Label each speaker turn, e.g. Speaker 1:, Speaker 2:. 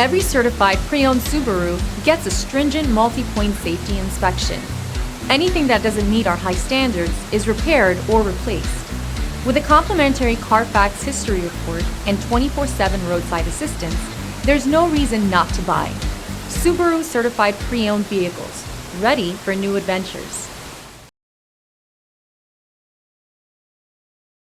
Speaker 1: Every certified pre-owned Subaru gets a stringent multi-point safety inspection. Anything that doesn't meet our high standards is repaired or replaced. With a complimentary Carfax history report and 24/7 roadside assistance, there's no reason not to buy. Subaru certified pre-owned vehicles, ready for new adventures.